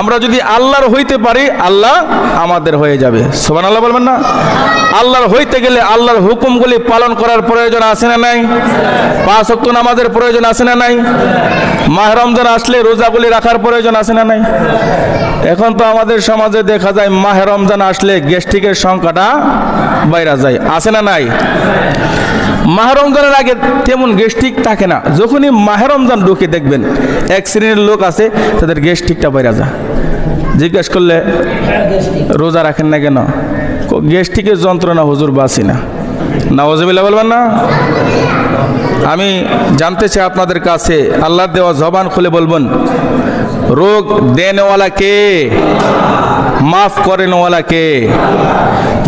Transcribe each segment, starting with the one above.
আমরা যদি আল্লাহর হইতে পারি আল্লাহ আমাদের হয়ে যাবে। সুবহানাল্লাহ বলবেন না? আল্লাহর হইতে গেলে আল্লাহর হুকুমগুলি পালন করার প্রয়োজন আছে না নাই? 5 ওয়াক্ত নামাজের প্রয়োজন আছে না নাই? মাহে রমজান আসলে রোজাগুলি রাখার প্রয়োজন আছে না নাই? এখন তো আমাদের সমাজে দেখা যায় মাহে রমজান আসলে গ্যাস্ট্রিকের সংখ্যাটা বাইরে যায়, আছে না নাই? মাহে রমজানের আগে তেমন গ্যাস্ট্রিক থাকে না, যখনই মাহে রমজান ঢুকে দেখবেন এক শ্রেণীর লোক আছে তাদের গ্যাস্ট্রিকটা বাইরে যায়। জিজ্ঞেস করলে রোজা রাখেন না কেন? গ্যাস্ট্রিকের যন্ত্রণা হুজুর বাঁচি না। নাউজুবিল্লাহ বলবেন না? আমি জানতে চাই আপনাদের কাছে, আল্লাহর দেওয়া জবান খুলে বলবেন, রোগ দেনেওয়ালা কে? মাফ করেনওয়ালা কে?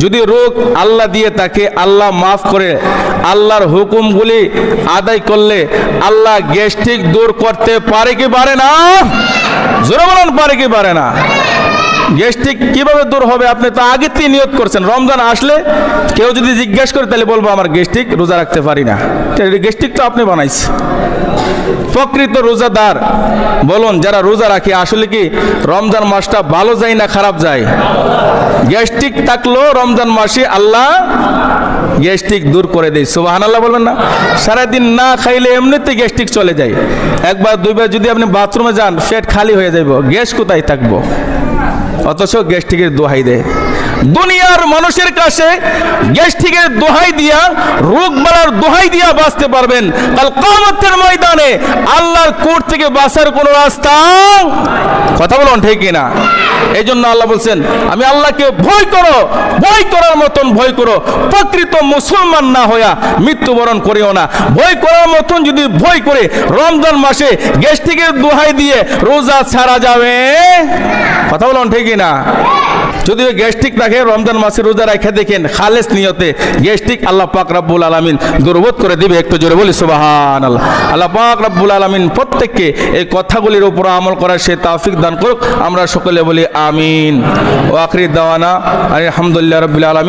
যদি রোগ আল্লাহ দিয়ে তাকে আল্লাহ মাফ করে, আল্লাহর হুকুমগুলি আদায় করলে আল্লাহ গ্যাস্ট্রিক দূর করতে পারে কি পারে না? জোরে বলুন, পারে কি পারে না? গ্যাস্ট্রিক কিভাবে দূর হবে? আপনি তো আগে থেকে নিয়ত করছেন রমজান আসলে কেউ যদি জিজ্ঞেস করে তাহলে বলবো আমার গ্যাস্ট্রিক, রোজা রাখতে পারি না। গ্যাস্ট্রিক তো আপনি বানাইছে। প্রকৃত রোজাদার বলুন, যারা রোজা রাখে আসলে কি রমজান মাসটা ভালো যায় না খারাপ যায়? গ্যাস্ট্রিক থাকলেও রমজান মাসে আল্লাহ গ্যাস্ট্রিক দূর করে দেয়। সুবহানাল্লাহ বলবেন না? সারাদিন না খাইলে এমনিতে গ্যাস্ট্রিক চলে যায়। একবার দুইবার যদি আপনি বাথরুমে যান পেট খালি হয়ে যাইব, গ্যাস কোথায় থাকবো? অথচ গ্যাস্ট্রিকের দোহাই দেয়। দুনিয়ার মানুষের কাছে গ্যাস্ট্রিকের দোহাই দিয়া, রোগ বালার দোহাই দিয়া বাঁচতে পারবেন, কাল কিয়ামতের ময়দানে আল্লাহর কোর্ট থেকে বাঁচার কোনো রাস্তা, কথা বলুন ঠিক কিনা? এই জন্য আল্লাহ বলছেন, আমি আল্লাহকে ভয় করো, ভয় করার মতন ভয় করো। প্রকৃত মুসলমান না হইয়া মৃত্যুবরণ করিও না। ভয় করার মতন যদি ভয় করে রমজান মাসে গ্যাস্ট্রিকের দোহাই দিয়ে রোজা ছাড়া যাবে, কথা বলুন ঠিক কিনা? যদি গ্যাস্ট্রিক রাখে রমজান মাসে রোজা রেখে দেখেন খালেস নিয়তে, গ্যাস্ট্রিক আল্লাহ পাক রব্বুল আলামিন দূরবোধ করে দিবে। একটু জোরে বলি সুবহানাল্লাহ। আল্লাহ পাক রব্বুল আলামিন প্রত্যেককে এই কথাগুলির উপর আমল করার সে তৌফিক দান করুক। আমরা সকলে বলি আমিন। ওয়া আখিরি দাওয়ানা আলহামদুলিল্লাহি রাব্বিল আলামিন।